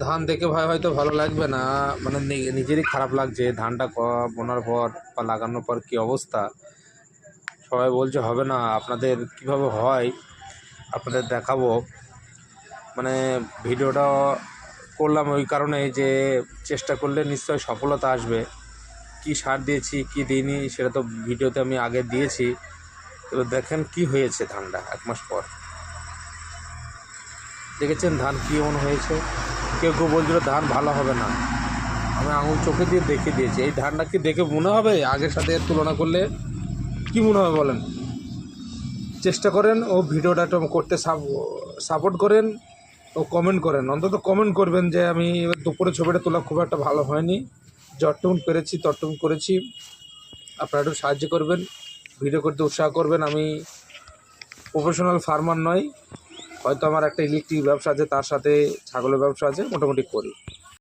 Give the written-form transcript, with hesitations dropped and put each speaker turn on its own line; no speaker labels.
ধান দেখে ভাই হয়তো ভালো লাগবে না, মানে নিজেরই খারাপ লাগছে। ধানটা বোনার পর বা লাগানোর পর কী অবস্থা, সবাই বলছে হবে না। আপনাদের কিভাবে হয় আপনাদের দেখাবো। মানে ভিডিওটা করলাম ওই কারণে যে চেষ্টা করলে নিশ্চয়ই সফলতা আসবে। কি সার দিয়েছি কি দিইনি সেটা তো ভিডিওতে আমি আগে দিয়েছি। এবার দেখেন কি হয়েছে ধানটা 1 মাস পর। দেখেছেন ধান কী এমন হয়েছে। কেউ কেউ বলছিল ধান ভালো হবে না, আমি আঙুল চোখে দিয়ে দেখে দিয়েছি। এই ধানটা কি দেখে মনে হবে আগের সাথে তুলনা করলে কি মনে হবে বলেন? চেষ্টা করেন ও ভিডিওটা একটু করতে সাপোর্ট করেন ও কমেন্ট করেন, অন্তত কমেন্ট করবেন যে আমি দুপুরে ছবিটা তোলা খুব একটা ভালো হয়নি, যতটুকু পেরেছি ততটুকু করেছি। আপনারা একটু সাহায্য করবেন, ভিডিও করতে উৎসাহ করবেন। আমি প্রফেশনাল ফার্মার নই, হয়তো আমার একটা ইলেকট্রিক ব্যবসা আছে, তার সাথে ছাগলের ব্যবসা আছে, মোটামুটি করি।